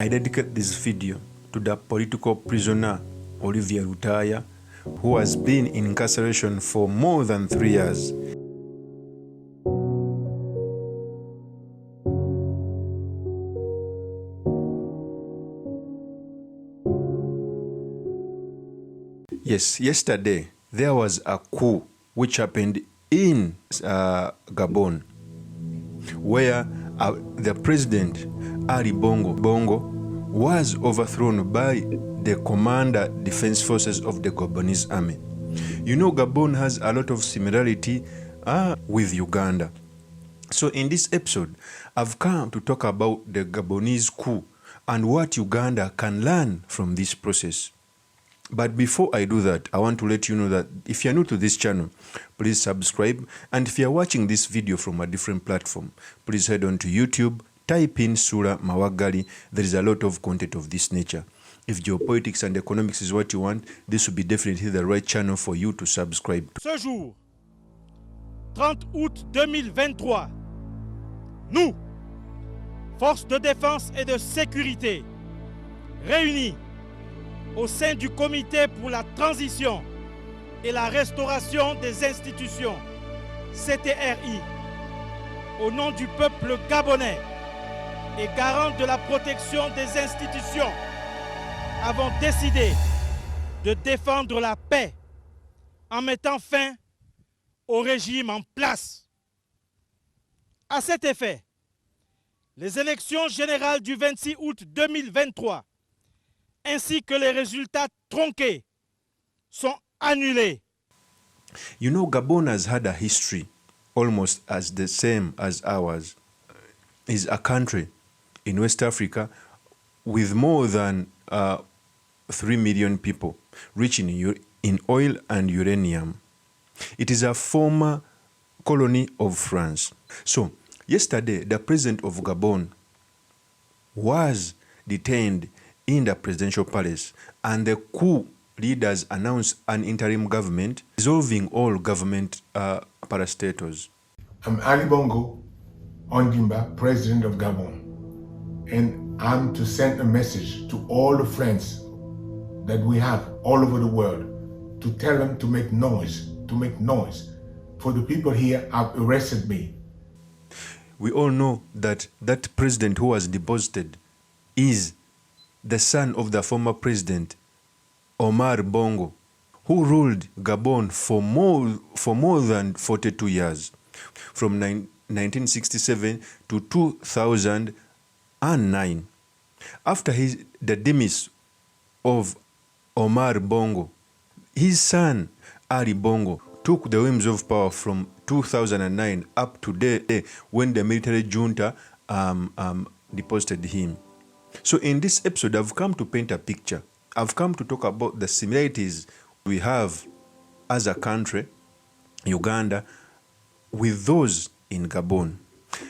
I dedicate this video to the political prisoner Olivier Rutaya, who has been in incarceration for more than 3 years. Yes, yesterday there was a coup which happened in Gabon, where the president Ali Bongo was overthrown by the commander defense forces of the Gabonese army. You know, Gabon has a lot of similarity with Uganda. So in this episode, I've come to talk about the Gabonese coup and what Uganda can learn from this process. But before I do that, I want to let you know that if you're new to this channel, please subscribe. And if you're watching this video from a different platform, please head on to YouTube, type in Sura Mawagali. There is a lot of content of this nature. If geopolitics and economics is what you want, this will be definitely the right channel for you to subscribe to. Ce jour, 30 août 2023, nous, forces de défense et de sécurité, réunis au sein du Comité pour la transition et la restauration des institutions, CTRI, au nom du peuple gabonais et garant de la protection des institutions, avons décidé de défendre la paix en mettant fin au régime en place. À cet effet, les élections générales du 26 août 2023 ainsi que les résultats tronqués sont annulés. You know, Gabon has had a history almost as the same as ours. It's a country in West Africa with more than 3 million people, rich in oil and uranium. It is a former colony of France. So, yesterday, the president of Gabon was detained in the presidential palace, and the coup leaders announced an interim government dissolving all government parastatals. I'm Ali Bongo Ondimba, president of Gabon, and I'm to send a message to all the friends that we have all over the world to tell them to make noise, for the people here have arrested me. We all know that that president who was deposed is the son of the former president Omar Bongo, who ruled Gabon for more than 42 years, from 1967 to 2009. After the demise of Omar Bongo, his son Ali Bongo took the wheels of power from 2009 up to the day when the military junta deposed him. So in this episode, I've come to paint a picture. I've come to talk about the similarities we have as a country, Uganda, with those in Gabon.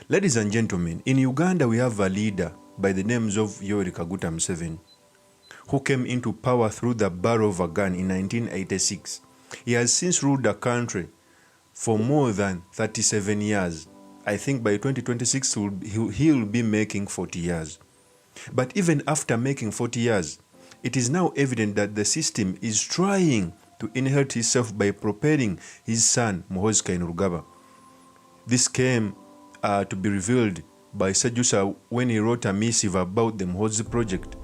Ladies and gentlemen, in Uganda, we have a leader by the names of Yoweri Kaguta Museveni, who came into power through the barrel of a gun in 1986. He has since ruled the country for more than 37 years. I think by 2026, he will be making 40 years. But even after making 40 years, it is now evident that the system is trying to inherit itself by propelling his son, Muhoozi Kainerugaba. This came to be revealed by Sajusa when he wrote a missive about the Muhoozi project.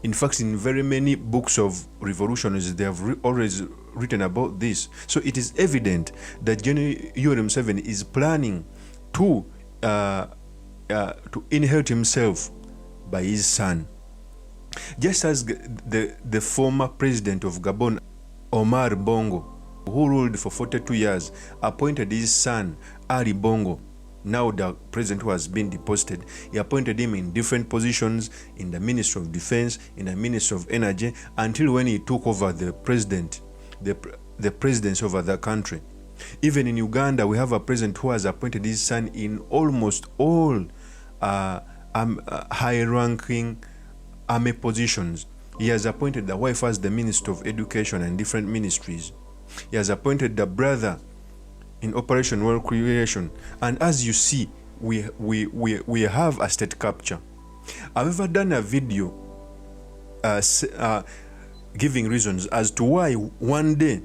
In fact, in very many books of revolutionaries, they have always written about this. So it is evident that General Yoweri Museveni is planning to inherit himself by his son. Just as the former president of Gabon, Omar Bongo, who ruled for 42 years, appointed his son, Ali Bongo, now the president who has been deposed, he appointed him in different positions in the Ministry of Defense, in the Ministry of Energy, until when he took over the presidency over the country. Even in Uganda, we have a president who has appointed his son in almost all high-ranking army positions. He has appointed the wife as the Minister of Education and different ministries. He has appointed the brother in Operation World Creation. And as you see, we have a state capture. I've ever done a video giving reasons as to why one day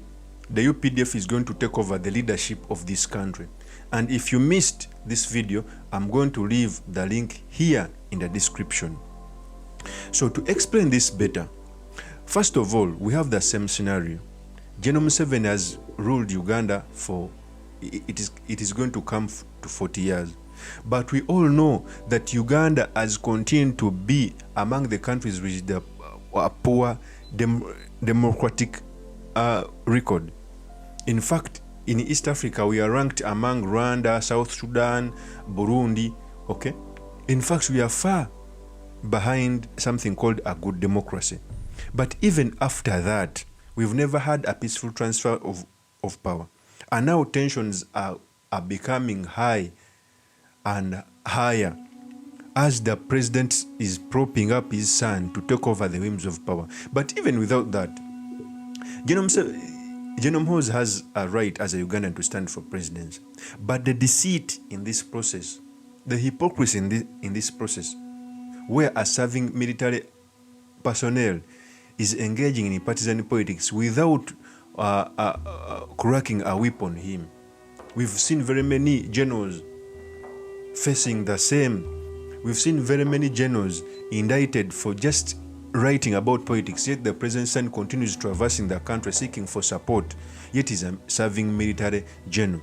the UPDF is going to take over the leadership of this country. And if you missed this video, I'm going to leave the link here in the description. So to explain this better, first of all, we have the same scenario. General Museveni has ruled Uganda for, it is going to come to 40 years. But we all know that Uganda has continued to be among the countries with the poor democratic record. In fact, in East Africa, we are ranked among Rwanda, South Sudan, Burundi, okay? In fact, we are far behind something called a good democracy. But even after that, we've never had a peaceful transfer of power. And now tensions are becoming high and higher as the president is propping up his son to take over the whims of power. But even without that, General Muhoozi has a right as a Ugandan to stand for presidency. But the deceit in this process, the hypocrisy in this process, where a serving military personnel is engaging in partisan politics without cracking a whip on him. We've seen very many generals facing the same. We've seen very many generals indicted for just writing about politics, yet the president's son continues traversing the country seeking for support, yet he's a serving military general.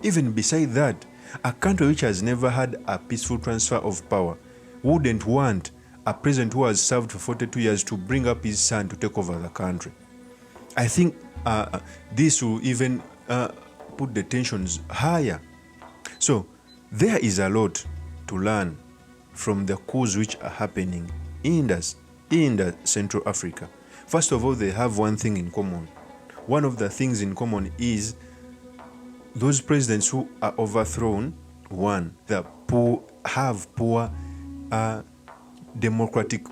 Even beside that, a country which has never had a peaceful transfer of power wouldn't want a president who has served for 42 years to bring up his son to take over the country. I think this will even put the tensions higher. So there is a lot to learn from the coups which are happening in the Central Africa. First of all, they have one thing in common. One of the things in common is those presidents who are overthrown, one, they have poor democratic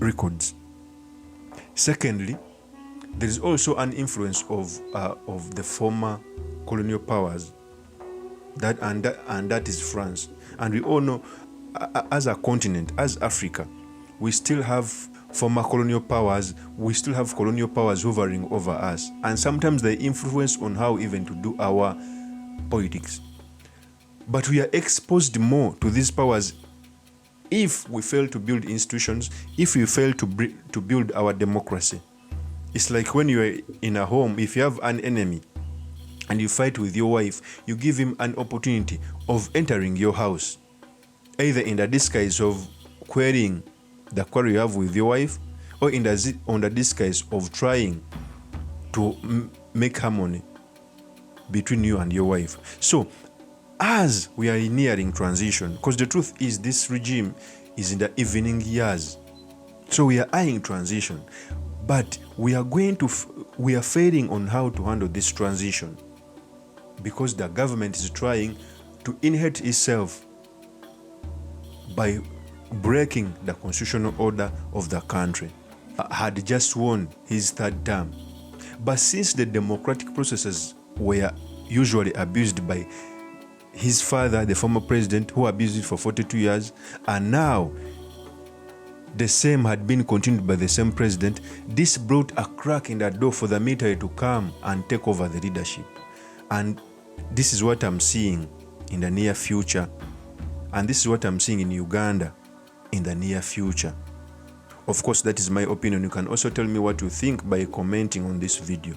records. Secondly, there is also an influence of the former colonial powers, and that is France. And we all know, as a continent, as Africa, we still have former colonial powers. We still have colonial powers hovering over us, and sometimes they influence on how even to do our politics. But we are exposed more to these powers if we fail to build institutions, if we fail to build our democracy. It's like when you are in a home, if you have an enemy and you fight with your wife, you give him an opportunity of entering your house, either in the disguise of querying the quarrel you have with your wife, or in the disguise of trying to make harmony between you and your wife. So as we are nearing transition, because the truth is this regime is in the evening years, so we are eyeing transition, but we are failing on how to handle this transition, because the government is trying to inherit itself by breaking the constitutional order of the country. Had just won his third term. But since the democratic processes were usually abused by his father, the former president, who abused it for 42 years, and now the same had been continued by the same president, this brought a crack in the door for the military to come and take over the leadership. And this is what I'm seeing in the near future. And this is what I'm seeing in Uganda in the near future. Of course, that is my opinion. You can also tell me what you think by commenting on this video.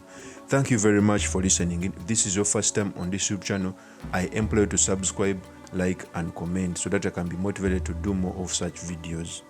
Thank you very much for listening. If this is your first time on this YouTube channel, I implore you to subscribe, like, and comment so that I can be motivated to do more of such videos.